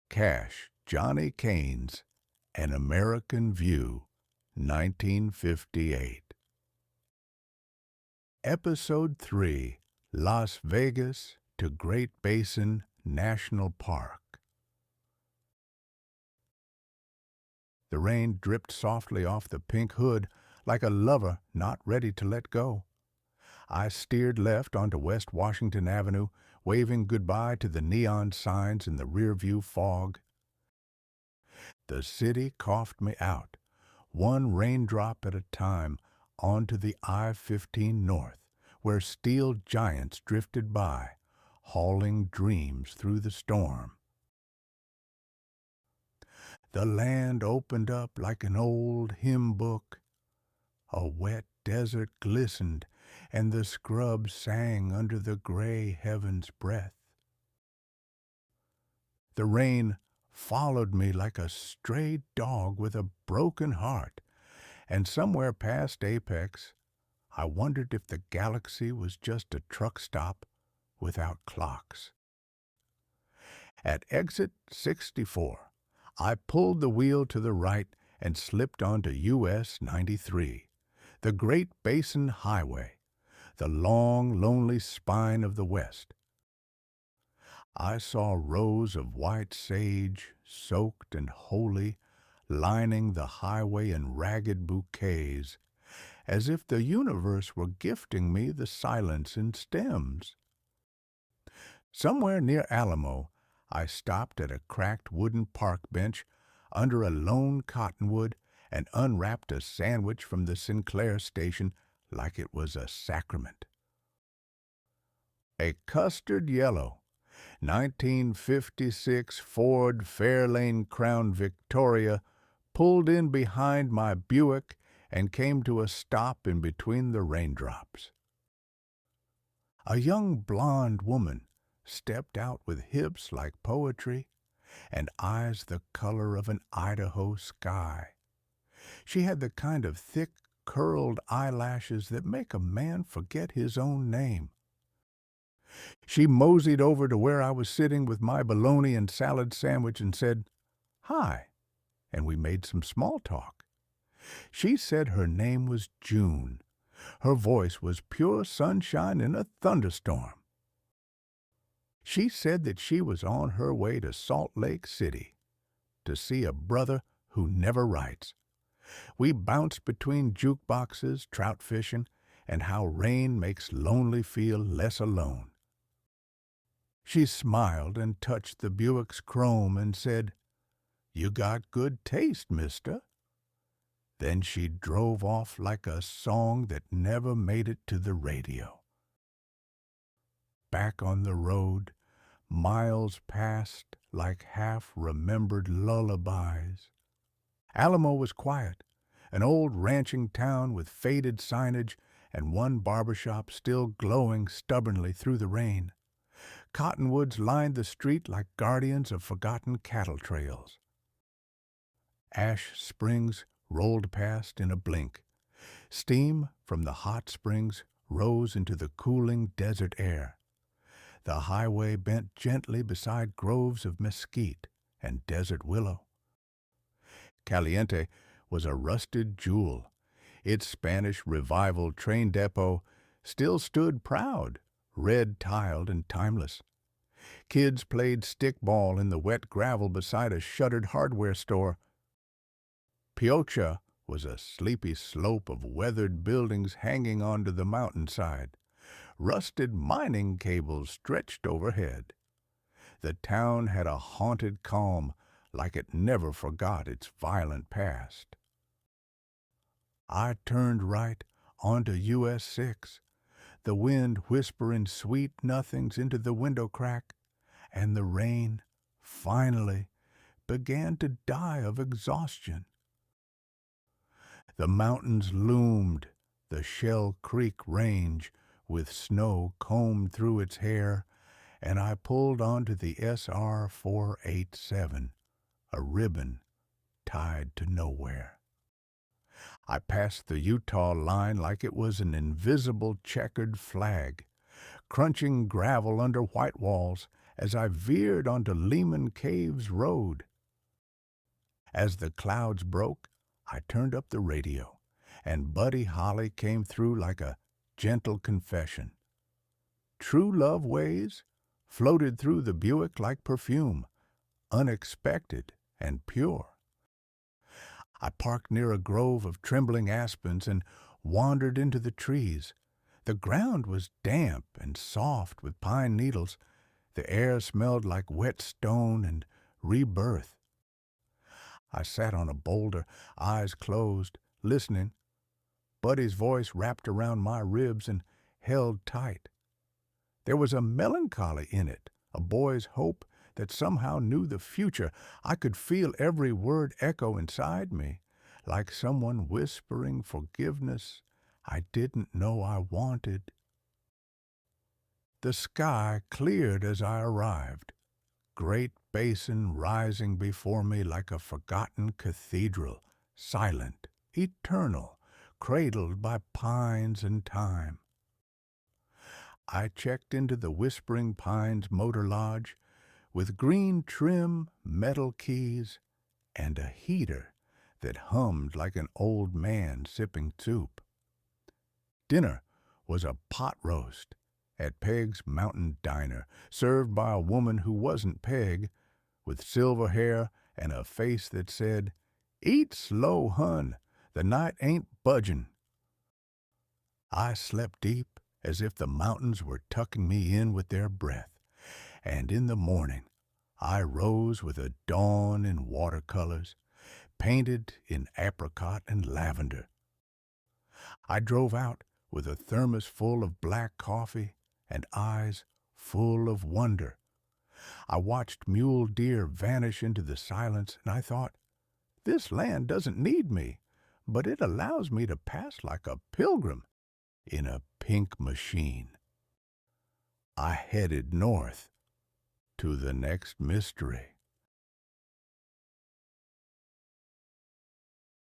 Cash Johnny Caine's An American View, 1958. Episode 3, Las Vegas to Great Basin National Park. The rain dripped softly off the pink hood like a lover not ready to let go. I steered left onto West Washington Avenue, waving goodbye to the neon signs in the rearview fog. The city coughed me out, one raindrop at a time, onto the I-15 North, where steel giants drifted by, hauling dreams through the storm. The land opened up like an old hymn book. A wet desert glistened, and the scrub sang under the gray heaven's breath. The rain followed me like a stray dog with a broken heart, and somewhere past Apex, I wondered if the galaxy was just a truck stop without clocks. At exit 64, I pulled the wheel to the right and slipped onto US 93, the Great Basin Highway, the long, lonely spine of the West. I saw rows of white sage, soaked and holy, lining the highway in ragged bouquets, as if the universe were gifting me the silence in stems. Somewhere near Alamo, I stopped at a cracked wooden park bench under a lone cottonwood and unwrapped a sandwich from the Sinclair station like it was a sacrament. A custard yellow 1956 Ford Fairlane Crown Victoria pulled in behind my Buick and came to a stop in between the raindrops. A young blonde woman stepped out with hips like poetry and eyes the color of an Idaho sky. She had the kind of thick, curled eyelashes that make a man forget his own name. She moseyed over to where I was sitting with my bologna and salad sandwich and said, "Hi," and we made some small talk. She said her name was June. Her voice was pure sunshine in a thunderstorm. She said that she was on her way to Salt Lake City to see a brother who never writes. We bounced between jukeboxes, trout fishing, and how rain makes lonely feel less alone. She smiled and touched the Buick's chrome and said, "You got good taste, mister." Then she drove off like a song that never made it to the radio. Back on the road, miles passed like half-remembered lullabies. Alamo was quiet, an old ranching town with faded signage and one barbershop still glowing stubbornly through the rain. Cottonwoods lined the street like guardians of forgotten cattle trails. Ash Springs rolled past in a blink. Steam from the hot springs rose into the cooling desert air. The highway bent gently beside groves of mesquite and desert willow. Caliente was a rusted jewel. Its Spanish Revival train depot still stood proud, red-tiled and timeless. Kids played stickball in the wet gravel beside a shuttered hardware store. Piocha was a sleepy slope of weathered buildings hanging onto the mountainside. Rusted mining cables stretched overhead. The town had a haunted calm, like it never forgot its violent past. I turned right onto US 6, the wind whispering sweet nothings into the window crack, and the rain, finally, began to die of exhaustion. The mountains loomed, the Shell Creek Range, with snow combed through its hair, and I pulled onto the SR 487, a ribbon tied to nowhere. I passed the Utah line like it was an invisible checkered flag, crunching gravel under white walls as I veered onto Lehman Caves Road. As the clouds broke, I turned up the radio, and Buddy Holly came through like a gentle confession. True love ways floated through the Buick like perfume, unexpected and pure. I parked near a grove of trembling aspens and wandered into the trees. The ground was damp and soft with pine needles. The air smelled like wet stone and rebirth. I sat on a boulder, eyes closed, listening. Buddy's voice wrapped around my ribs and held tight. There was a melancholy in it, a boy's hope that somehow knew the future. I could feel every word echo inside me, like someone whispering forgiveness I didn't know I wanted. The sky cleared as I arrived, Great Basin rising before me like a forgotten cathedral, silent, eternal, cradled by pines and time. I checked into the Whispering Pines Motor Lodge with green trim, metal keys, and a heater that hummed like an old man sipping soup. Dinner was a pot roast at Peg's Mountain Diner, served by a woman who wasn't Peg, with silver hair and a face that said, "Eat slow, hun, the night ain't budgin'." I slept deep as if the mountains were tucking me in with their breath, and in the morning I rose with a dawn in watercolors, painted in apricot and lavender. I drove out with a thermos full of black coffee and eyes full of wonder. I watched mule deer vanish into the silence, and I thought, this land doesn't need me, but it allows me to pass like a pilgrim in a pink machine. I headed north to the next mystery.